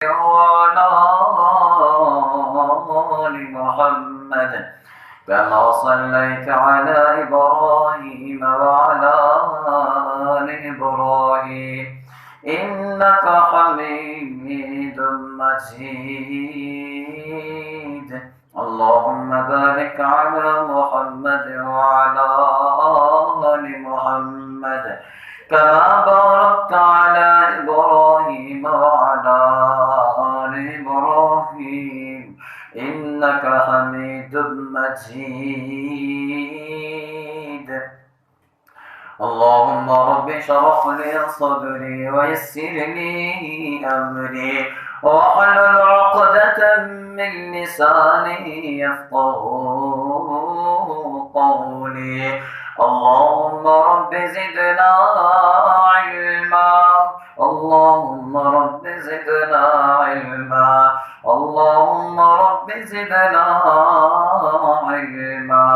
وعلى آل محمد كما صليت على إبراهيم وعلى آل إبراهيم إنك حميد مجيد. اللهم بارك على محمد وعلى آل محمد كما باركت على إبراهيم وعلى آل إبراهيم إنك حميد مجيد. اللهم رب اشرح لي صدري ويسر لي أمري واحلل عقدة من لساني يفقهوا قولي. اللهم رب زدنا علما. اللهم رب زدنا علما. اللهم رب زدنا علما.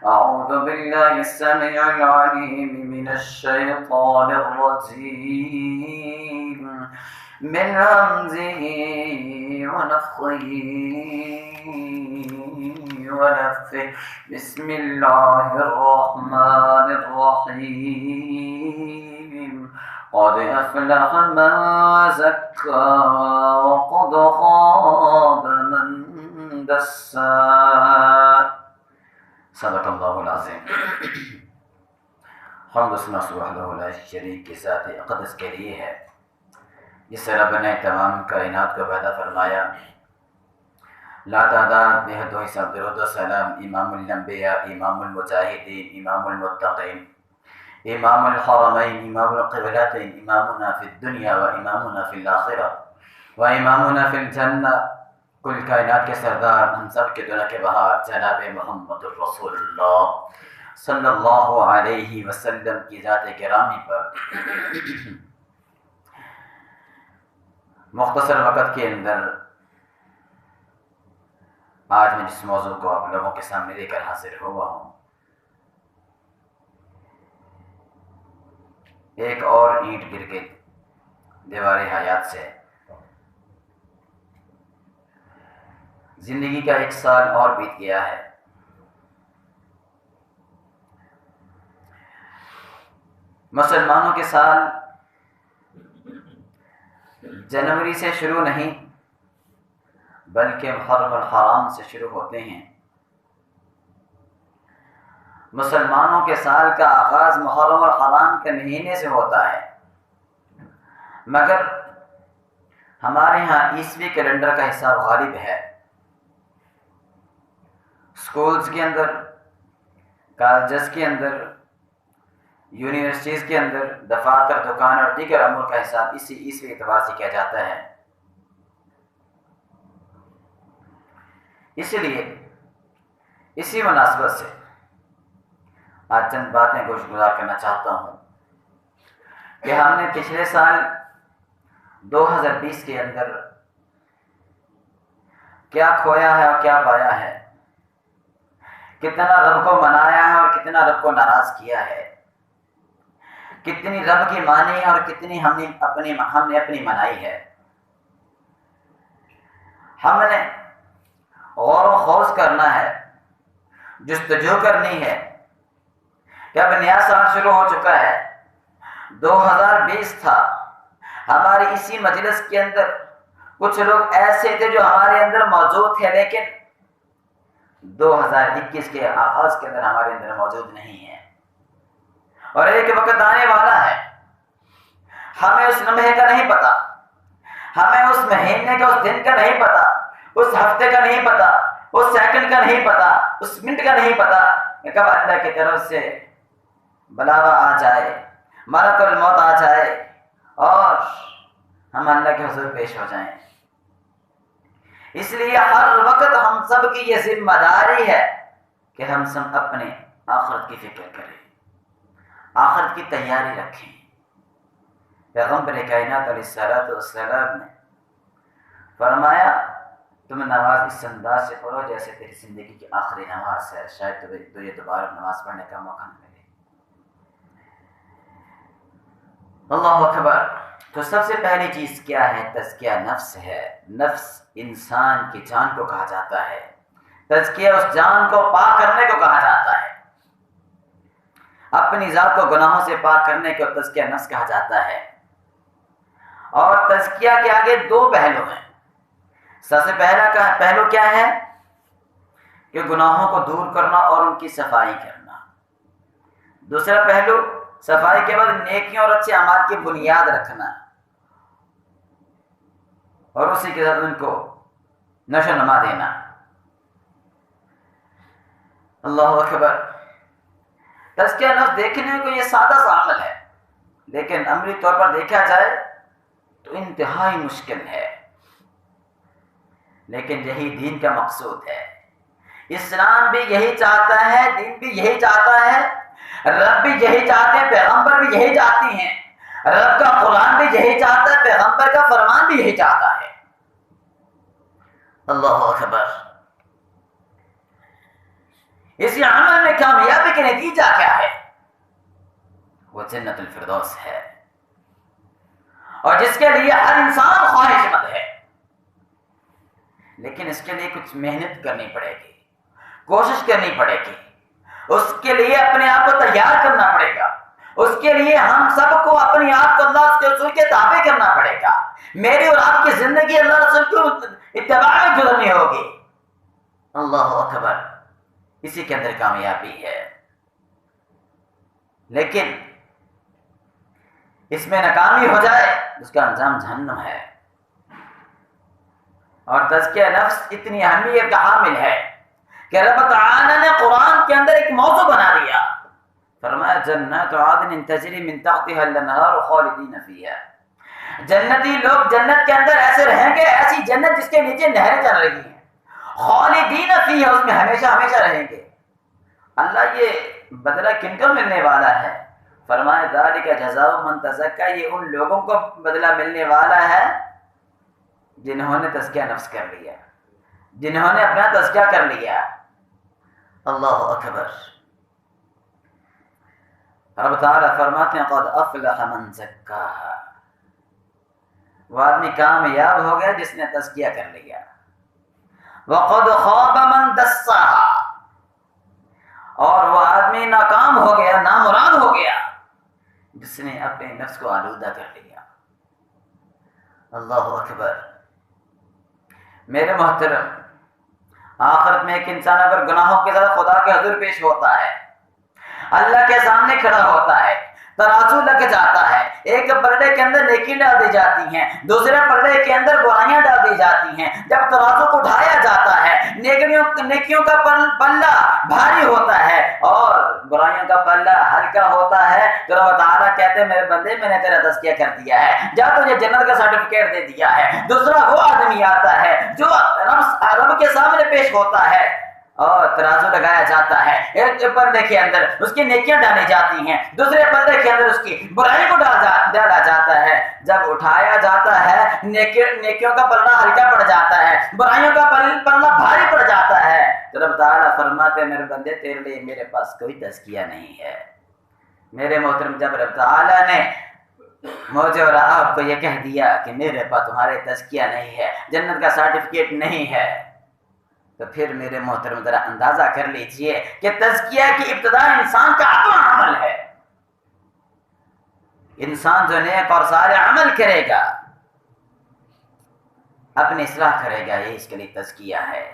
أعوذ بالله السميع العليم من الشيطان الرجيم من همزه ونفخه ونفثه. بسم الله الرحمن الرحيم. قد أفلح من زكى وقد خاب من دسى. صدق اللہ العظیم. حمد و ثنا وحدہ لا شریک کی ذات اقدس کے لیے ہے جس سے رب نے تمام کائنات کو پیدا فرمایا. لا تعداد بے حد و حساب درود و سلام امام الانبیاء، امام المجاہدین، امام المتقین، امام الحرمین، امام القبلتین، امامنا فی الدنیا و امامنا فی الآخرہ و امامنا فی الجنہ، کل کائنات کے سردار، ہم سب کے دنیا کے بہار جناب محمد الرسول اللہ صلی اللہ علیہ وسلم کی ذات گرامی پر مختصر وقت کے اندر آج میں جس موضوع کو آپ لوگوں کے سامنے لے کر حاضر ہوا ہوں، ایک اور اینٹ گر گئی دیوار حیات سے. زندگی کا 1 سال اور بیت گیا ہے. مسلمانوں کے سال جنوری سے شروع نہیں بلکہ محرم الحرام سے شروع ہوتے ہیں. مسلمانوں کے سال کا آغاز محرم الحرام کے مہینے سے ہوتا ہے، مگر ہمارے ہاں عیسوی کیلنڈر کا حساب غالب ہے. سکولز کے اندر، کالجز کے اندر، یونیورسٹیز کے اندر، دفاتر، دکان اور دیگر امور کا حساب اسی عیسوی اعتبار سے کیا جاتا ہے. اس لیے اسی مناسبت سے آج چند باتیں گزار کرنا چاہتا ہوں کہ ہم نے پچھلے سال 2020 کے اندر کیا کھویا ہے اور کیا پایا ہے، کتنا رب کو منایا ہے اور کتنا رب کو ناراض کیا ہے، کتنی رب کی مانی ہے اور کتنی ہم نے اپنی منائی ہے. ہم نے غور و خوض کرنا ہے، جستجو کرنی ہے کہ اب نیا سال شروع ہو چکا ہے. 2020 تھا، ہماری اسی مجلس کے اندر کچھ لوگ ایسے تھے جو ہمارے اندر موجود تھے، لیکن 2021 کے آغاز کے اندر ہمارے اندر موجود نہیں ہے. اور ایک وقت آنے والا ہے، ہمیں اس لمحے کا نہیں پتا، ہمیں اس مہینے کا، اس دن کا نہیں پتا، اس ہفتے کا نہیں پتا، اس سیکنڈ کا نہیں پتا، اس منٹ کا نہیں پتا کہ کب اللہ کی طرف سے بلاوا آ جائے، ملک الموت آ جائے اور ہم اللہ کے حضور پیش ہو جائیں. اس لیے ہر وقت ہم سب کی یہ ذمہ داری ہے کہ ہم سب اپنے آخرت کی فکر کریں، آخرت کی تیاری رکھیں. پیغمبر کائنات علیہ السلام نے فرمایا تم نماز اس انداز سے پڑھو جیسے تیری زندگی کی آخری نماز ہے، شاید تو یہ دوبارہ نماز پڑھنے کا موقع نہ ملے. اللہ اکبر. تو سب سے پہلی چیز کیا ہے؟ تزکیہ نفس ہے. نفس انسان کی جان کو کہا جاتا ہے. تزکیہ اس جان کو پاک کرنے کو کہا جاتا ہے. اپنی ذات کو گناہوں سے پاک کرنے کو تزکیہ نفس کہا جاتا ہے. اور تزکیہ کے آگے دو پہلو ہیں. سب سے پہلا پہلو کیا ہے؟ کہ گناہوں کو دور کرنا اور ان کی صفائی کرنا. دوسرا پہلو صفائی کے بعد نیکیوں اور اچھے اعمال کی بنیاد رکھنا اور اسی کے ساتھ ان کو نشو نما دینا. اللہ اکبر. تزکیہ نفس دیکھنے کو یہ سادہ سا عمل ہے، لیکن عملی طور پر دیکھا جائے تو انتہائی مشکل ہے. لیکن یہی دین کا مقصود ہے. اسلام بھی یہی چاہتا ہے، دین بھی یہی چاہتا ہے، رب بھی یہی چاہتے ہیں، پیغمبر بھی یہی چاہتی ہیں. رب کا قرآن بھی یہی چاہتا ہے، پیغمبر کا فرمان بھی یہی چاہتا ہے. اللہ اکبر. اسی عمل میں کامیابی کا نتیجہ کیا ہے؟ وہ جنت الفردوس ہے، اور جس کے لیے ہر انسان خواہش مند ہے. لیکن اس کے لیے کچھ محنت کرنی پڑے گی، کوشش کرنی پڑے گی. اس کے لیے اپنے آپ کو تیار کرنا پڑے گا. اس کے لیے ہم سب کو اپنے آپ کو اللہ کے رسول کے تابع کرنا پڑے گا. میری اور آپ کی زندگی اللہ رسول کی اتباع میں گزرنی ہوگی. اللہ اکبر. اسی کے اندر کامیابی ہے. لیکن اس میں ناکامی ہو جائے اس کا انجام جہنم ہے. اور تزکیہ نفس اتنی اہمیت کا حامل ہے کہ رب تعالی نے قرآن کے اندر ایک موضوع بنا دیا. فرمایا جنات عدن تجری من تحتها الانہار خالدین فیہا. جنتی لوگ جنت کے اندر ایسے رہیں گے، ایسی جنت جس کے نیچے نہریں چل رہی ہیں. خالدین فیہا، اس میں ہمیشہ ہمیشہ رہیں گے. اللہ یہ بدلہ کن کو ملنے والا ہے؟ فرمایا ذالک جزاء من تزکا، یہ ان لوگوں کو بدلہ ملنے والا ہے جنہوں نے تزکیہ نفس کر لیا، جنہوں نے اپنا تزکیہ کر لیا. اللہ اکبر. رب تعالیٰ فرماتے ہیں قد افلح من زکاہا. وہ آدمی کامیاب ہو گیا جس نے تزکیہ کر لیا. وقد خواب من دساہا. اور وہ آدمی ناکام ہو گیا، نامراد ہو گیا جس نے اپنے نفس کو آلودہ کر لیا. اللہ اکبر. میرے محترم، آخرت میں ایک انسان اگر گناہوں کے ساتھ خدا کے حضور پیش ہوتا ہے، اللہ کے سامنے کھڑا ہوتا ہے، ترازو لگ جاتا ہے. ایک پلڑے کے اندر نیکی ڈال دی جاتی ہیں، دوسرے پلڑے کے اندر برائیاں ڈال دی جاتی ہیں. جب ترازو کو اٹھایا جاتا ہے، نیکیوں کا پلہ بھاری ہوتا ہے اور برائیوں کا پلہ ہلکا ہوتا ہے، تو رب تعالیٰ کہتے ہیں میرے بندے میں نے تیرا تزکیہ کر دیا ہے، جا تجھے جنت کا سرٹیفکیٹ دے دیا ہے. دوسرا وہ آدمی آتا ہے جو رب کے سامنے پیش ہوتا ہے اور ترازو لگایا جاتا ہے. ایک پردے کے اندر اس کی نیکیاں ڈالی جاتی ہیں، دوسرے پردے کے اندر اس کی برائی کو ڈالا جاتا ہے. جب اٹھایا جاتا ہے نیکیوں کا پلڑا ہلکا پڑ جاتا ہے، برائیوں کا پلڑا بھاری پڑ جاتا ہے. تو رب تعالیٰ فرماتے ہیں میرے بندے تیرے لیے میرے پاس کوئی تزکیہ نہیں ہے. میرے محترم، جب رب تعالیٰ نے مجھے اور آپ کو یہ کہہ دیا کہ میرے پاس تمہارے تزکیہ نہیں ہے، جنت کا سرٹیفکیٹ نہیں ہے، تو پھر میرے محترم ذرا اندازہ کر لیجئے کہ تزکیہ کی ابتدا انسان کا اپنا عمل ہے. انسان جو نیک اور سارے عمل کرے گا، اپنی اصلاح کرے گا، یہ اس کے لیے تزکیہ ہے.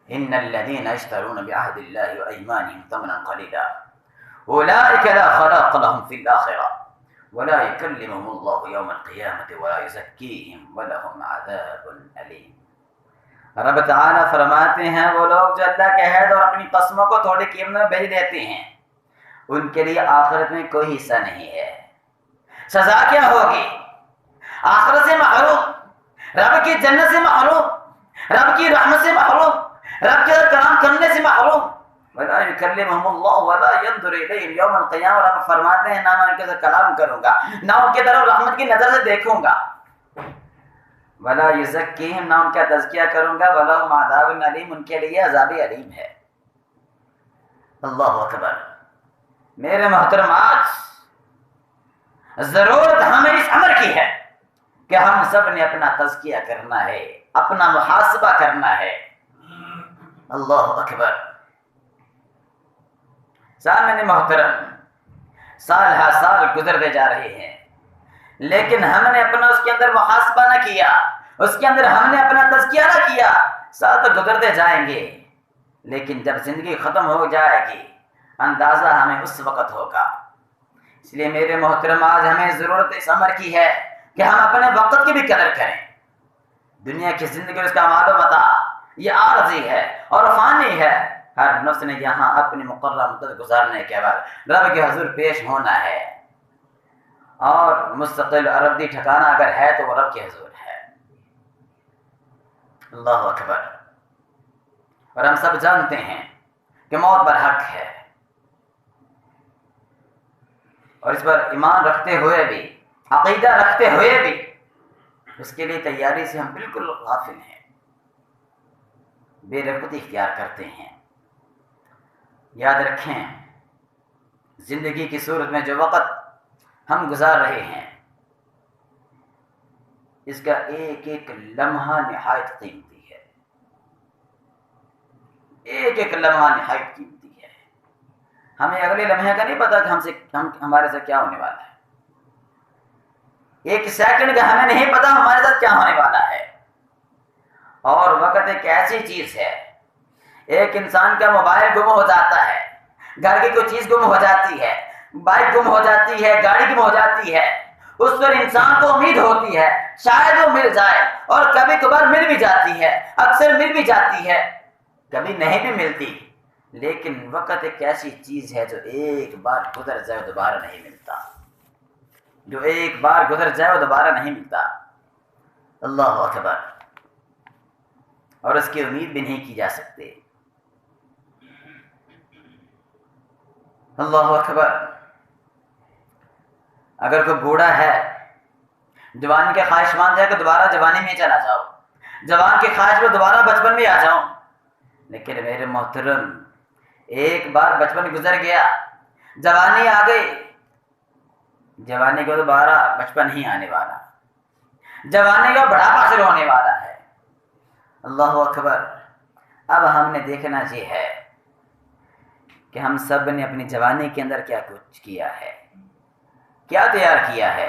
ان الذين يشترون بعهد الله وايمانهم ثمنا قليلا اولئك لا خلاق لهم في الاخره ولا يكلمهم الله يوم القيامه ولا يزكيهم ولهم عذاب اليم. رب تعالیٰ فرماتے ہیں وہ لوگ جو اللہ کے عہد اور اپنی قسموں کو تھوڑی قیمت میں بیچ دیتے ہیں، ان کے لیے آخرت میں کوئی حصہ نہیں ہے. سزا کیا ہوگی؟ آخرت سے محروم، رب کی جنت سے محروم، رب کی رحمت سے محروم، رب کے کلام کرنے سے محروم. ولا يكلمهم الله ولا ينظر اليهم يوم القيامه. رب فرماتے ہیں نہ میں ان کے ساتھ کلام کروں گا، نہ ان کی طرف رحمت کی نظر سے دیکھوں گا. ولا یزکیہم، نہ ان کا تزکیہ کروں گا. ولہم عذاب علیم، ان کے لیے عذاب علیم ہے. اللہ اکبر. میرے محترم، آج ضرورت ہمیں اس امر کی ہے کہ ہم سب نے اپنا تزکیہ کرنا ہے، اپنا محاسبہ کرنا ہے۔ اللہ اکبر۔ سامعین محترم، سال ہر سال گزرتے جا رہے ہیں، لیکن ہم نے اپنا اس کے اندر محاسبہ نہ کیا، اس کے اندر ہم نے اپنا تزکیہ نہ کیا۔ سال تو گزرتے جائیں گے، لیکن جب زندگی ختم ہو جائے گی اندازہ ہمیں اس وقت ہوگا۔ اس لیے میرے محترم، آج ہمیں ضرورت اس امر کی ہے کہ ہم اپنے وقت کی بھی قدر کریں۔ دنیا کی زندگی اس کا مال و متاع یہ عارضی ہے اور فانی ہے۔ ہر نفس نے یہاں اپنی مقررہ مدت گزارنے کے بعد رب کے حضور پیش ہونا ہے، اور مستقل ابدی ٹھکانہ اگر ہے تو وہ رب کے حضور ہے۔ اللہ اکبر۔ اور ہم سب جانتے ہیں کہ موت برحق ہے، اور اس پر ایمان رکھتے ہوئے بھی، عقیدہ رکھتے ہوئے بھی اس کے لیے تیاری سے ہم بالکل غافل ہیں، بے رغبتی اختیار کرتے ہیں۔ یاد رکھیں، زندگی کی صورت میں جو وقت ہم گزار رہے ہیں اس کا ایک ایک لمحہ نہایت قیمتی ہے، ایک ایک لمحہ نہایت قیمتی ہے۔ ہمیں اگلے لمحے کا نہیں پتا کہ ہمارے ساتھ کیا ہونے والا ہے، ایک سیکنڈ کا ہمیں نہیں پتا ہمارے ساتھ کیا ہونے والا ہے۔ اور وقت ایک ایسی چیز ہے، ایک انسان کا موبائل گم ہو جاتا ہے، گھر کی کوئی چیز گم ہو جاتی ہے، بائک گم ہو جاتی ہے، گاڑی گم ہو جاتی ہے، اس پر انسان کو امید ہوتی ہے شاید وہ مل جائے، اور کبھی کبھار مل بھی جاتی ہے، اکثر مل بھی جاتی ہے، کبھی نہیں بھی ملتی۔ لیکن وقت ایک ایسی چیز ہے جو ایک بار گزر جائے دوبارہ نہیں ملتا، جو ایک بار گزر جائے وہ دوبارہ نہیں ملتا۔ اللہ اکبر۔ اور اس کی امید بھی نہیں کی جا سکتی۔ اللہ اکبر۔ اگر کوئی بوڑھا ہے، جوانی کے خواہشمند ہے کہ دوبارہ جوانی میں چلا جاؤ، جوان کی خواہش میں دوبارہ بچپن میں آ جاؤں، لیکن میرے محترم ایک بار بچپن گزر گیا، جوانی آ گئی، جوانی کو دوبارہ بچپن ہی آنے والا، جوانی کا بڑھاپا شروع ہونے والا ہے۔ اللہ اکبر۔ اب ہم نے دیکھنا یہ ہے کہ ہم سب نے اپنی جوانی کے اندر کیا کچھ کیا ہے، کیا تیار کیا ہے۔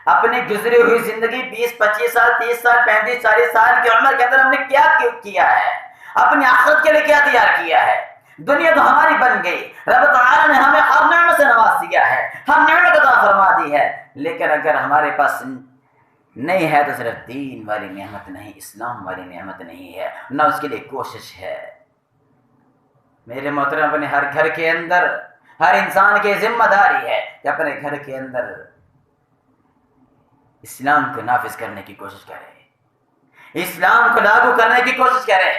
اپنی گزری ہوئی زندگی 20 25 سال 30 سال 35 40 سال کی عمر کے اندر ہم نے کیا کیا ہے، اپنی آخرت کے لیے کیا تیار کیا ہے۔ دنیا تو ہماری بن گئی، رب تعالی نے ہمیں ہر نعمت سے نواز دیا ہے، ہم نعمت عطا فرما دی ہے، لیکن اگر ہمارے پاس نہیں ہے تو صرف دین والی نعمت نہیں، اسلام والی نعمت نہیں ہے، نہ اس کے لیے کوشش ہے۔ میرے محترم، اپنے ہر گھر کے اندر ہر انسان کی ذمہ داری ہے کہ اپنے گھر کے اندر اسلام کو نافذ کرنے کی کوشش کرے، اسلام کو لاگو کرنے کی کوشش کرے،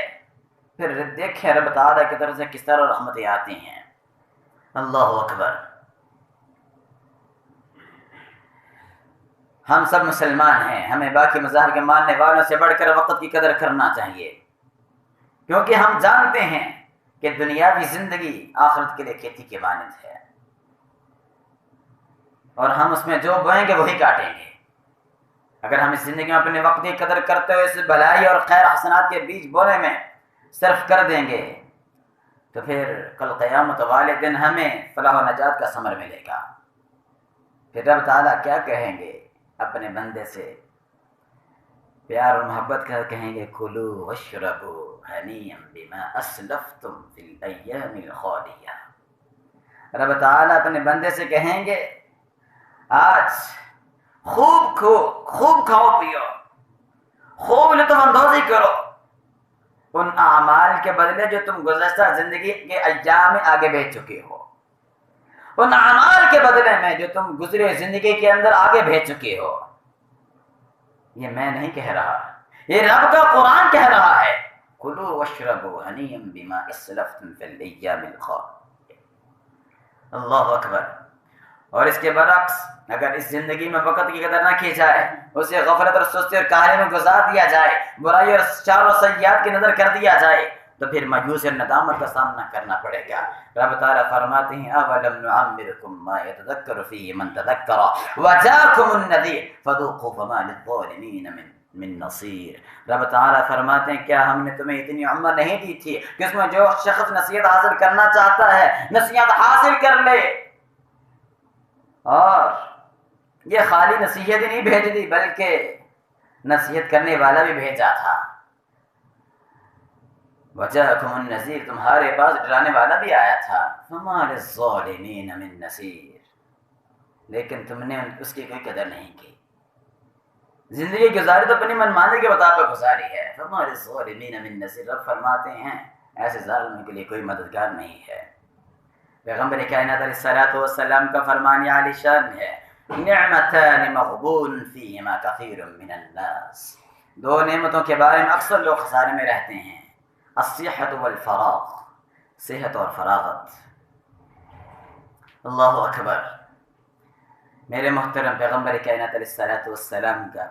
پھر دیکھیں رب تعالیٰ کی طرف سے کس طرح رحمتیں آتی ہیں۔ اللہ اکبر۔ ہم سب مسلمان ہیں، ہمیں باقی مذاہب کے ماننے والوں سے بڑھ کر وقت کی قدر کرنا چاہیے، کیونکہ ہم جانتے ہیں کہ دنیاوی زندگی آخرت کے لیے کھیتی کے مانند ہے، اور ہم اس میں جو بوئیں گے وہی کاٹیں گے۔ اگر ہم اس زندگی میں اپنے وقت کی قدر کرتے ہوئے اس بھلائی اور خیر حسنات کے بیج بونے میں صرف کر دیں گے تو پھر کل قیامت والے دن ہمیں فلاح و نجات کا ثمر ملے گا۔ پھر رب تعالیٰ کیا کہیں گے اپنے بندے سے؟ پیار اور محبت کر کہیں گے کلوا واشربوا ہنیئا بما اسلفتم فی الایام الخالیہ۔ رب تعالیٰ اپنے بندے سے کہیں گے آج خوب کھاؤ پیو، خوب لطف اندوزی کرو ان اعمال کے بدلے جو تم گزشتہ زندگی کے ایام میں آگے بھیج چکے ہو، ان اعمال کے بدلے میں جو تم گزرے زندگی کے اندر آگے بھیج چکے ہو۔ یہ میں نہیں کہہ رہا، یہ رب کا قرآن کہہ رہا ہے، کلوا واشربوا ہنیئا بما اسلفتم فی الایام الخالیہ۔ اللہ اکبر۔ اور اس کے برعکس اگر اس زندگی میں وقت کی قدر نہ کی جائے، اسے غفلت اور سستی اور کاہلی میں گزار دیا جائے، برائی اور شر و سیئات کی نظر کر دیا جائے، تو تو پھر مایوس اور ندامت کا سامنا کرنا پڑے گا۔ رب تعالیٰ فرماتے ہیں اولم نعمرکم ما یتذکر فیہ من تذکر وجاکم النذیر فذوقوا فما للظالمین من نصیر۔ رب تعالیٰ فرماتے ہیں کیا ہم نے تمہیں اتنی عمر نہیں دی تھی کہ اس میں جو شخص نصیحت حاصل کرنا چاہتا ہے نصیحت حاصل کر لے؟ اور یہ خالی نصیحت ہی نہیں بھیج دی بلکہ نصیحت کرنے والا بھی بھیجا تھا۔ وجاءکم النذیر، تمہارے پاس ڈرانے والا بھی آیا تھا۔ فما للظالمین من نصیر، لیکن تم نے اس کی کوئی قدر نہیں کی، زندگی گزاری تو اپنی منمانی کے مطابق گزاری ہے۔ فما للظالمین من نصیر، رب فرماتے ہیں ایسے ظالموں کے لیے کوئی مددگار نہیں ہے۔ پیغمبر کائنات علیہ الصلوۃ والسلام کا فرمان عالی شان ہے نعمتان مغبون فیہما کثیر من الناس، دو نعمتوں کے بارے میں اکثر لوگ خسارے میں رہتے ہیں، الصحت والفراغ، صحت اور فراغت۔ اللہ اکبر۔ میرے محترم پیغمبر کائنات علیہ الصلوۃ والسلام کا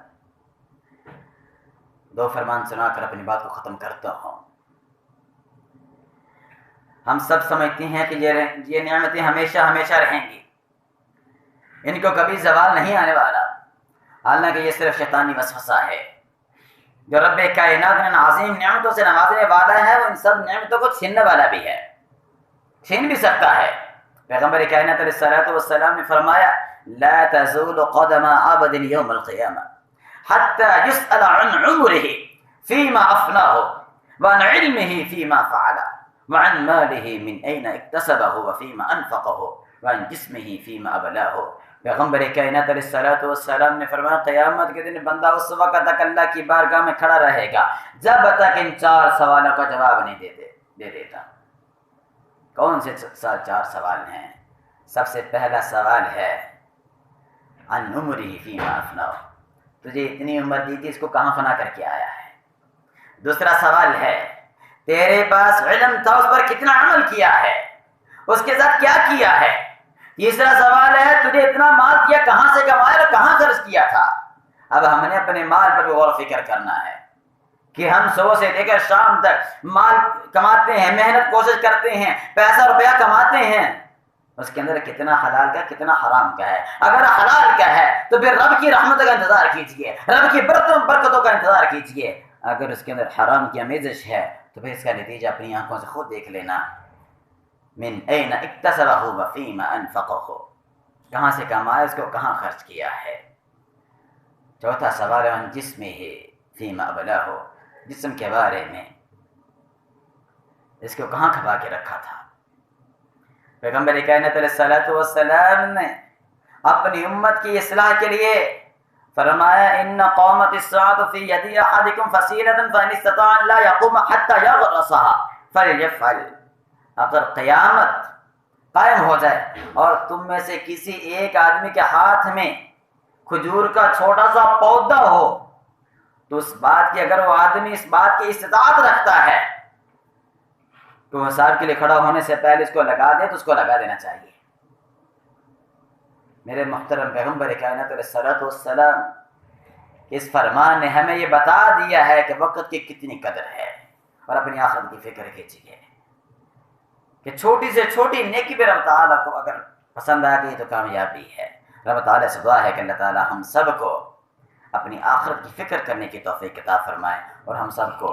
دو فرمان سنا کر اپنی بات کو ختم کرتا ہوں۔ ہم سب سمجھتے ہیں کہ یہ نعمتیں ہمیشہ ہمیشہ رہیں گی، ان کو کبھی زوال نہیں آنے والا، حالانکہ یہ صرف شیطانی وسوسہ ہے۔ جو رب کائنات نے عظیم نعمتوں سے نوازنے والا ہے وہ ان سب نعمتوں کو چھیننے والا بھی ہے، چھین بھی سکتا ہے۔ پیغمبر کائنات علیہ الصلوۃ والسلام نے فرمایا لا تزول قدم عبد یوم القیامہ حتی یسأل عن عمره فیما افناہ وعن علمه فیما فعل وعن ماله من این اکتسبه وفیما انفقه وعن جسمه فیما ابلاہ۔ پیغمبر کائنات علیہ الصلوۃ والسلام نے فرمایا قیامت کے دن بندہ اس وقت تک اللہ کی بارگاہ میں کھڑا رہے گا جب تک ان چار سوالوں کا جواب نہیں دے دیتا۔ کون سے چار سوال ہیں؟ سب سے پہلا سوال ہے عن عمرہ فیما افناہ، تجھے اتنی عمر دی تھی اس کو کہاں فنا کر کے آیا ہے؟ دوسرا سوال ہے تیرے پاس علم تھا اس پر کتنا عمل کیا ہے، اس کے ساتھ کیا کیا ہے؟ تیسرا سوال ہے تجھے اتنا مال کیا کہاں سے کمایا اور کہاں خرچ کیا تھا؟ اب ہم نے اپنے مال پر بھی غور و فکر کرنا ہے کہ ہم صبح سے لے کر شام تک مال کماتے ہیں، محنت کوشش کرتے ہیں، پیسہ روپیہ کماتے ہیں، اس کے اندر کتنا حلال کا کتنا حرام کا ہے؟ اگر حلال کا ہے تو پھر رب کی رحمت کا انتظار کیجئے، رب کی برکتوں کا انتظار کیجئے۔ اگر اس کے اندر حرام کی آمیزش ہے تو پھر اس کا نتیجہ اپنی آنکھوں سے خود دیکھ لینا۔ من این اکتسبہ وفیما انفقہ، کہاں سے کمایا اس کو کہاں خرچ کیا ہے۔ چوتھا سوال عن جسمہ فیما ابلاہ، جسم کے بارے میں اس کو کہاں کھپا کے رکھا تھا۔ پیغمبر کائنات علیہ الصلوۃ والسلام نے اپنی امت کی اصلاح کے لیے فرمایا ان قامت الساعة في يد احدكم فسيلة فان استطاع ان لا يقوم حتى يغرسها فليفعل، اگر قیامت قائم ہو جائے اور تم میں سے کسی ایک آدمی کے ہاتھ میں کھجور کا چھوٹا سا پودا ہو تو اس بات کی اگر وہ آدمی اس بات کی استطاعت رکھتا ہے تو حساب کے لیے کھڑا ہونے سے پہلے اس کو لگا دے تو اس کو لگا دینا چاہیے۔ میرے محترم پیغمبر کائنات علیہ الصلوۃ والسلام اس فرمان نے ہمیں یہ بتا دیا ہے کہ وقت کی کتنی قدر ہے، اور اپنی آخرت کی فکر کیجیے کہ چھوٹی سے چھوٹی نیکی پہ رب تعالیٰ کو اگر پسند آ گئی تو کامیابی ہے۔ رب تعالیٰ سے دعا ہے کہ اللہ تعالیٰ ہم سب کو اپنی آخرت کی فکر کرنے کی توفیق عطا فرمائے اور ہم سب کو